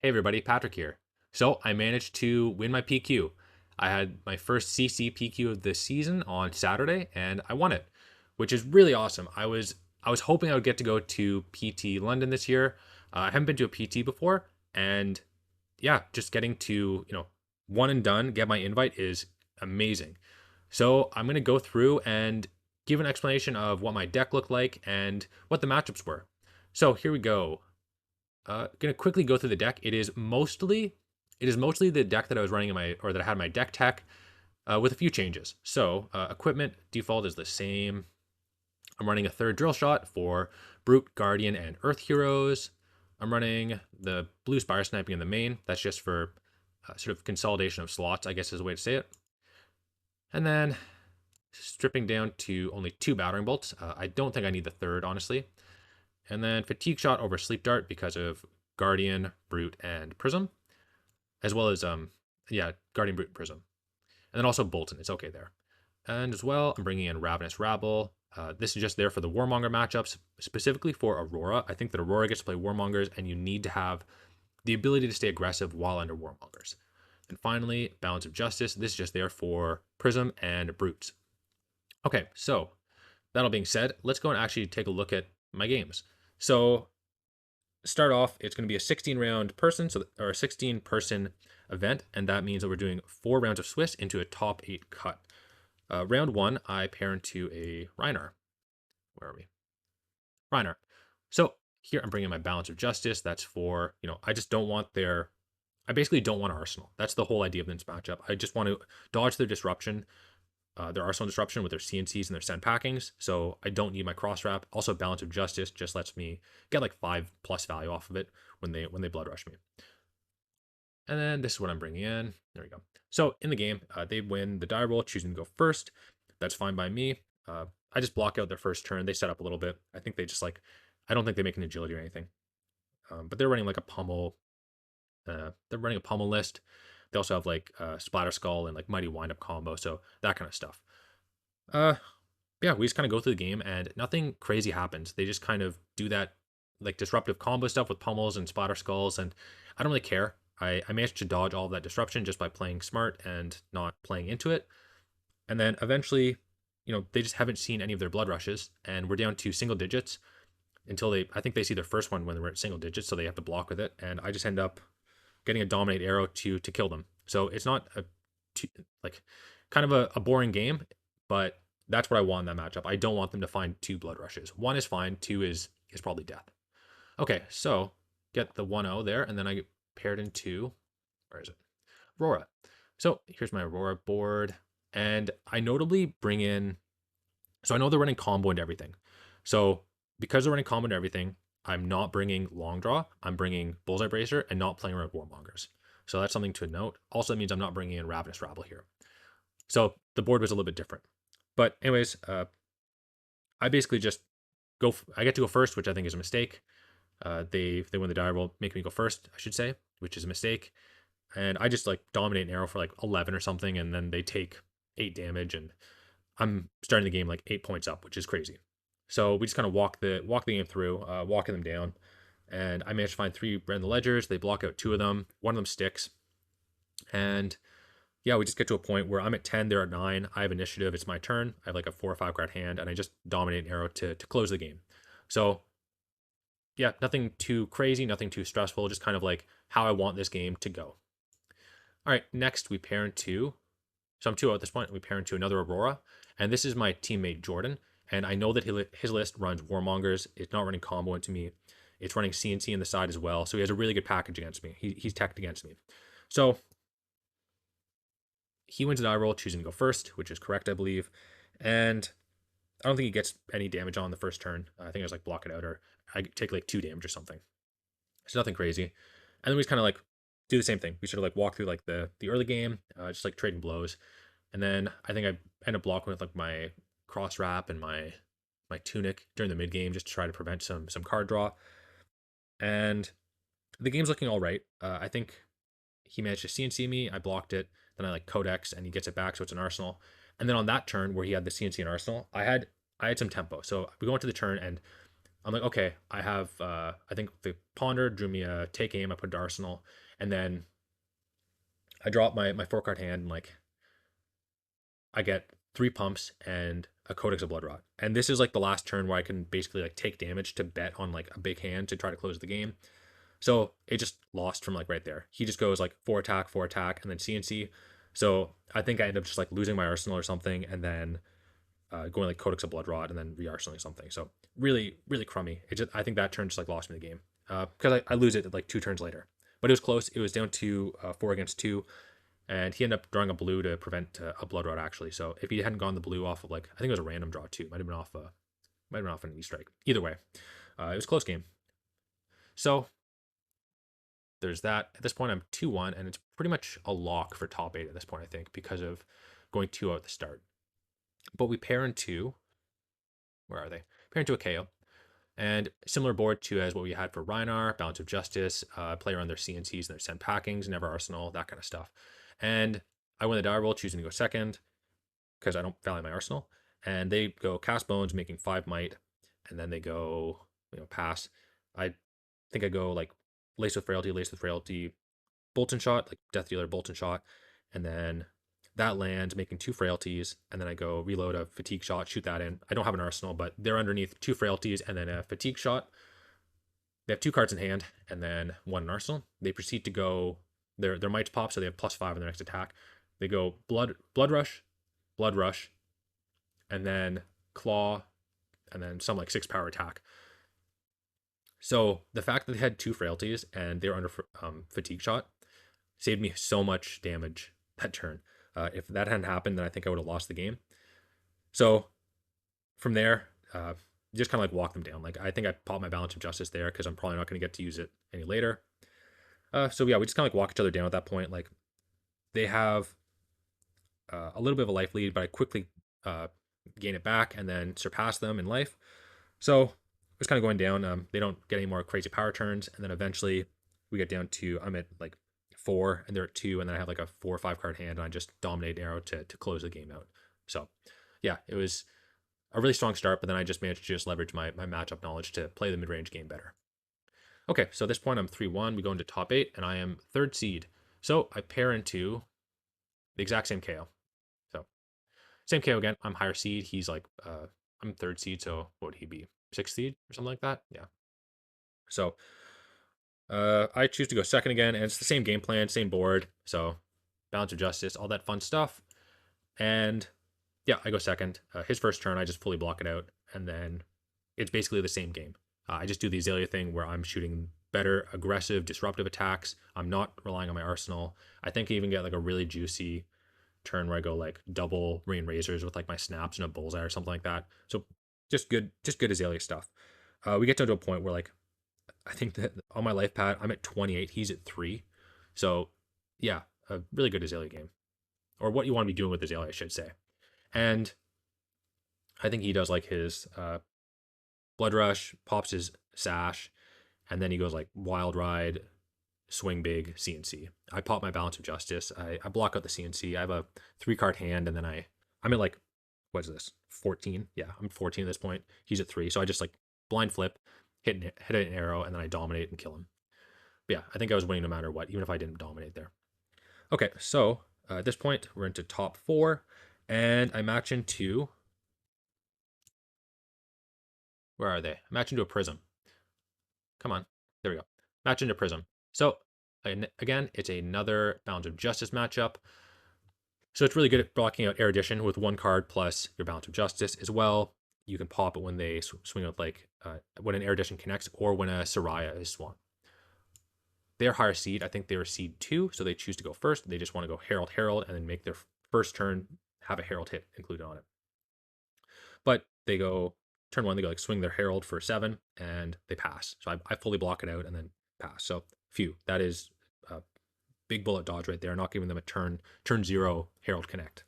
Hey everybody, Patrick here. So I managed to win my PQ. I had my first CC PQ of the season on Saturday and I won it, which is really awesome. I was hoping I would get to go to PT London this year. I haven't been to a PT before, and yeah, just getting to, one and done, get my invite is amazing. So I'm going to go through and give an explanation of what my deck looked like and what the matchups were. So here we go. Gonna quickly go through the deck. It is mostly the deck that I was running that I had in my deck tech, with a few changes. So equipment default is the same. I'm running a third drill shot for Brute, Guardian, and Earth heroes. I'm running the blue Spire Sniping in the main. That's just for sort of consolidation of slots, I guess is a way to say it. And then stripping down to only 2 Battering Bolts. I don't think I need the third, honestly. And then Fatigue Shot over Sleep Dart because of Guardian, Brute, and Prism. As well as, Guardian, Brute, and Prism. And then also Bolton, it's okay there. And as well, I'm bringing in Ravenous Rabble. This is just there for the Warmonger matchups, specifically for Aurora. I think that Aurora gets to play Warmongers, and you need to have the ability to stay aggressive while under Warmongers. And finally, Balance of Justice. This is just there for Prism and Brutes. Okay, so that all being said, let's go and actually take a look at my games. So start off, it's going to be a 16-round person, or a 16-person event, and that means that we're doing 4 rounds of Swiss into a top 8 cut. Round 1, I pair into a Rhinar. Where are we? Rhinar. So here I'm bringing my Balance of Justice. That's for, I basically don't want Arsenal. That's the whole idea of this matchup. I just want to dodge their disruption, their Arsenal disruption with their CNCs and their sand packings. So I don't need my cross wrap. Also, Balance of Justice just lets me get like 5+ value off of it when they blood rush me. And then this is what I'm bringing in. There we go. So in the game, they win the die roll, choosing to go first. That's fine by me. I just block out their first turn. They set up a little bit. I think they just I don't think they make an agility or anything. But they're running like a pummel. They're running a pummel list. They also have like Splatter Skull and like Mighty Windup combo. So that kind of stuff. Yeah, we just kind of go through the game and nothing crazy happens. They just kind of do that like disruptive combo stuff with pummels and Splatter Skulls. And I don't really care. I managed to dodge all of that disruption just by playing smart and not playing into it. And then eventually, they just haven't seen any of their blood rushes, and we're down to single digits until I think they see their first one when we're at single digits, so they have to block with it. And I just end up getting a Dominate arrow to kill them. So it's not kind of a boring game, but that's what I want in that matchup. I don't want them to find 2 blood rushes. 1 is fine, 2 is probably death. Okay, so get the 1-0 there, and then I get paired into, where is it? Aurora. So here's my Aurora board, and I notably bring in, so I know they're running combo and everything. So because they're running combo and everything, I'm not bringing Long Draw. I'm bringing Bullseye Bracer and not playing around Warmongers. So that's something to note. Also, it means I'm not bringing in Ravenous Rabble here. So the board was a little bit different. But anyways, I basically just I get to go first, which I think is a mistake. They win the die roll, make me go first, I should say, which is a mistake. And I just dominate an arrow for 11 or something, and then they take 8 damage, and I'm starting the game 8 points up, which is crazy. So we just kind of walk the game through, walking them down, and I managed to find 3 random ledgers. They block out 2 of them. One of them sticks, and yeah, we just get to a point where I'm at 10, they're at 9. I have initiative. It's my turn. I have a 4 or 5 card hand, and I just dominate an arrow to close the game. So yeah, nothing too crazy, nothing too stressful, just kind of how I want this game to go. All right, next we pair into, so I'm 2-0 at this point, we pair into another Aurora, and this is my teammate Jordan, and I know that his list runs Warmongers. It's not running combo into me. It's running CNC in the side as well, so he has a really good package against me. He's teched against me. So he wins the die roll, choosing to go first, which is correct, I believe, and I don't think he gets any damage on the first turn. I think I just block it out, or I take 2 damage or something. It's nothing crazy. And then we just kind of do the same thing. We sort of walk through the early game, just trading blows. And then I think I end up blocking with my cross wrap and my tunic during the mid game just to try to prevent some card draw. And the game's looking all right. I think he managed to CNC me. I blocked it. Then I Codex and he gets it back, so it's an Arsenal. And then on that turn where he had the CNC and Arsenal, I had some tempo. So we go into the turn and I'm like, okay, I have, I think the Ponder drew me a take aim, I put it to Arsenal, and then I drop my 4 card hand, and like, I get 3 pumps and a Codex of Bloodrot. And this is like the last turn where I can basically like take damage to bet on like a big hand to try to close the game. So it just lost from like right there. He just goes like 4 attack, and then CNC. So I think I end up just like losing my arsenal or something, and then going like Codex of Bloodrot, and then re-arsenaling something. So really, really crummy. It just, I think that turn just like lost me the game because I lose it like 2 turns later. But it was close. It was down to 4 against 2, and he ended up drawing a blue to prevent a Bloodrot actually. So if he hadn't gone the blue off of like, I think it was a random draw too. Might have been off an E-strike. Either way, it was a close game. So there's that. At this point, I'm 2-1, and it's pretty much a lock for top 8 at this point, I think, because of going 2 out at the start. But we pair into, where are they? Pair into a Kayo. And similar board to as what we had for Rhinar, Balance of Justice, play around their CNCs and their send packings, never arsenal, that kind of stuff. And I win the die roll, choosing to go second because I don't value my arsenal. And they go Cast Bones, making 5 might, and then they go, pass. I think I go like Lace with Frailty, Bolt and Shot, like Death Dealer, Bolt and Shot, and then that lands, making 2 frailties, and then I go reload a Fatigue Shot, shoot that in. I don't have an arsenal, but they're underneath 2 frailties and then a Fatigue Shot. They have 2 cards in hand and then 1 in arsenal. They proceed to go, their mights pop, so they have +5 on their next attack. They go Blood Rush, and then Claw, and then some like 6 power attack. So the fact that they had 2 frailties and they were under Fatigue Shot saved me so much damage that turn. If that hadn't happened, then I think I would have lost the game. So from there, just kind of like walk them down. Like I think I popped my Balance of Justice there because I'm probably not going to get to use it any later. So yeah, we just kind of like walk each other down at that point. Like they have a little bit of a life lead, but I quickly gain it back and then surpass them in life. So it's kind of going down. They don't get any more crazy power turns, and then eventually we get down to, I'm at like 4 and they're at 2, and then I have like a 4 or 5 card hand, and I just dominate arrow to close the game out. So yeah, it was a really strong start, but then I just managed to just leverage my matchup knowledge to play the mid-range game better. Okay, so at this point I'm 3-1. We go into top 8, and I am 3rd seed. So I pair into the exact same KO. So same KO again. I'm higher seed. He's like, I'm 3rd seed, so what would he be? 6th seed or something like that? Yeah. So I choose to go second again, and it's the same game plan, same board. So Balance of Justice, all that fun stuff. And yeah, I go second. His first turn, I just fully block it out, and then it's basically the same game. I just do the Azalea thing where I'm shooting better, aggressive, disruptive attacks. I'm not relying on my arsenal. I think I even get like a really juicy turn where I go like double Rain Razors with like my snaps and a bullseye or something like that. So just good Azalea stuff. We get down to a point where like I think that on my life pad I'm at 28, he's at 3. So yeah, a really good Azalea game, or what you want to be doing with Azalea, I should say. And I think he does like his Blood Rush, pops his Sash, and then he goes like Wild Ride, Swing Big, CNC. I pop my Balance of Justice. I block out the CNC. I have a 3-card hand, and then I'm at like, what is this? 14? Yeah, I'm 14 at this point. He's at 3. So I just like blind flip, hit an arrow, and then I dominate and kill him. But yeah, I think I was winning no matter what, even if I didn't dominate there. Okay, so at this point, we're into top 4, and I match into, where are they? I match into a Prism. Come on, there we go. Match into Prism. So again, it's another Balance of Justice matchup. So it's really good at blocking out Erudition with 1 card plus your Balance of Justice as well. You can pop it when they swing with like when an Erudition connects, or when a Soraya is swung. They're higher seed. I think they were seed 2, so they choose to go first. They just want to go Herald, and then make their first turn have a Herald hit included on it. But they go turn 1, they go like swing their Herald for 7, and they pass. So I fully block it out and then pass. So phew, that is a big bullet dodge right there, not giving them a turn 0 Herald connect.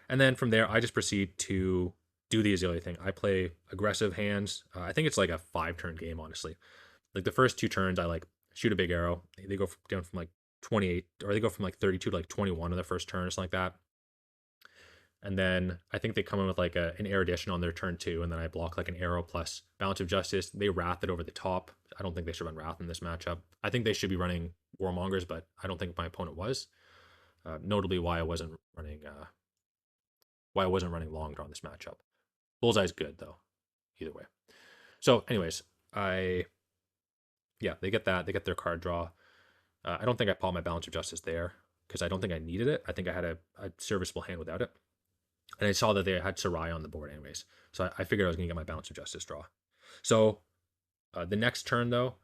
And then from there, I just proceed to do the Azalea thing. I play aggressive hands. I think it's like a 5-turn game, honestly. Like the first 2 turns, I like shoot a big arrow. They go down from like 28, or they go from like 32 to like 21 on the first turn or something like that. And then I think they come in with like an erudition on their turn 2, and then I block like an arrow plus Balance of Justice. They wrath it over the top. I don't think they should run wrath in this matchup. I think they should be running Warmongers, but I don't think my opponent was. Notably, why I wasn't running long draw in this matchup. Bullseye's good though, either way. So, anyways, they get that. They get their card draw. I don't think I popped my Balance of Justice there because I don't think I needed it. I think I had a serviceable hand without it. And I saw that they had Soraya on the board anyways. So I figured I was going to get my Balance of Justice draw. So the next turn, though,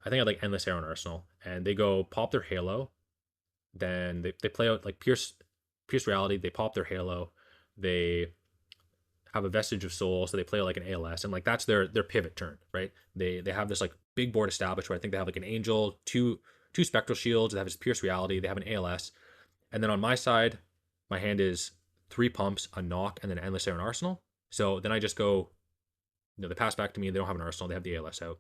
I think I had like Endless Arrow and Arsenal. And they go pop their Halo. Then they play out like Pierce Reality. They pop their Halo. They have a Vestige of Soul. So they play out like an ALS. And like that's their pivot turn, right? They have this like big board established where I think they have like an Angel, two Spectral Shields. They have this Pierce Reality. They have an ALS. And then on my side, my hand is 3 pumps, a knock, and then Endless Arrow and Arsenal. So then I just go, they pass back to me. They don't have an Arsenal. They have the ALS out.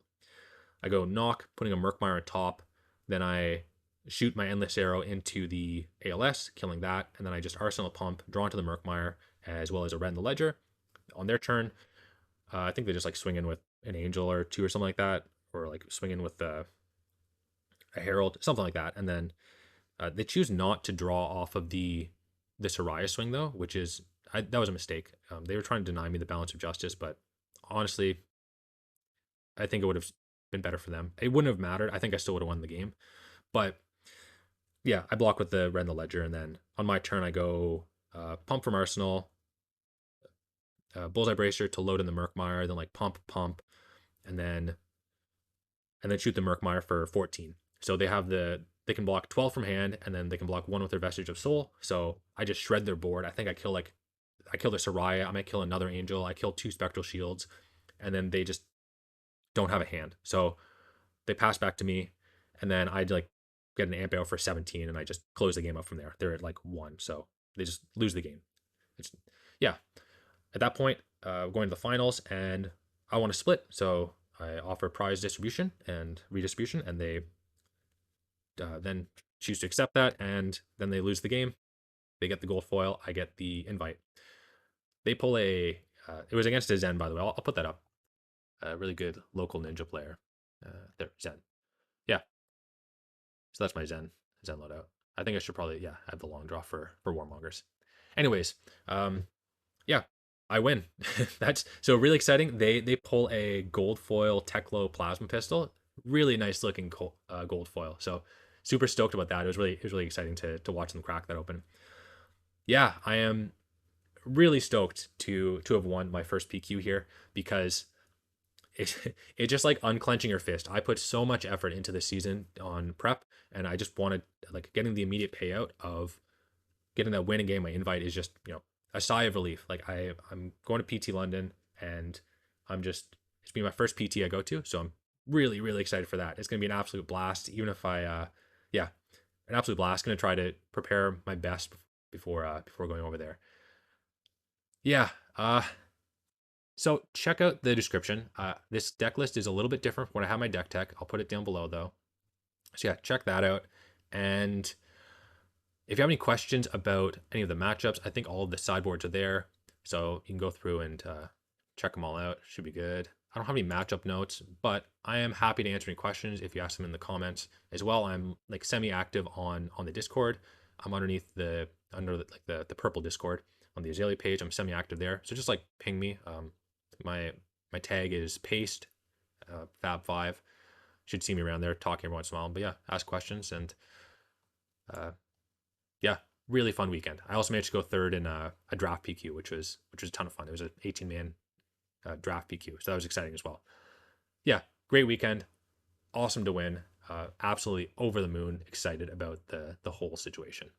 I go knock, putting a Murkmire on top. Then I shoot my Endless Arrow into the ALS, killing that. And then I just Arsenal pump, draw into the Murkmire, as well as a Red in the Ledger. On their turn, I think they just like swing in with an Angel or 2 or something like that. Or like swing in with a Herald, something like that. And then they choose not to draw off of the Soraya swing though, which is that was a mistake. They were trying to deny me the Balance of Justice, but honestly, I think it would have been better for them. It wouldn't have mattered. I think I still would have won the game. But yeah, I block with the Red in the Ledger, and then on my turn I go pump from Arsenal, Bullseye Bracer to load in the Murkmire, then like pump, and then shoot the Murkmire for 14. So they can block 12 from hand, and then they can block 1 with their Vestige of Soul. So I just shred their board. I think I kill the Soraya. I might kill another Angel. I kill 2 Spectral Shields, and then they just don't have a hand. So they pass back to me, and then I like get an amp out for 17, and I just close the game up from there. They're at like 1, so they just lose the game. At that point, going to the finals, and I want to split. So I offer prize distribution and redistribution, and they then choose to accept that, and then they lose the game. They get the gold foil. I get the invite. They pull it was against a Zen, by the way. I'll put that up. A really good local ninja player. There, Zen. Yeah. So that's my Zen loadout. I think I should probably, have the long draw for Warmongers. Anyways, I win. That's so really exciting. They pull a gold foil Teklo plasma pistol. Really nice looking gold foil. So super stoked about that. It was really exciting to watch them crack that open. Yeah, I am really stoked to have won my first PQ here, because it's just like unclenching your fist. I put so much effort into this season on prep, and I just wanted like getting the immediate payout of getting that win and getting my invite is just, a sigh of relief. Like I'm going to PT London, and it's been my first PT I go to, so I'm really excited for that. It's gonna be an absolute blast. Even if an absolute blast. Gonna try to prepare my best before going over there. Yeah. So check out the description. This deck list is a little bit different from when I have my deck tech. I'll put it down below though. So yeah, check that out. And if you have any questions about any of the matchups, I think all of the sideboards are there. So you can go through and check them all out. Should be good. I don't have any matchup notes, but I am happy to answer any questions if you ask them in the comments as well. I'm like semi-active on the Discord. I'm underneath the purple Discord on the Azalea page. I'm semi-active there. So just like ping me. My tag is paste FAB5. Should see me around there talking every once in a while. But yeah, ask questions, and really fun weekend. I also managed to go third in a draft PQ, which was a ton of fun. It was an 18-man draft PQ, so that was exciting as well. Yeah, great weekend. Awesome to win. Absolutely over the moon excited about the whole situation.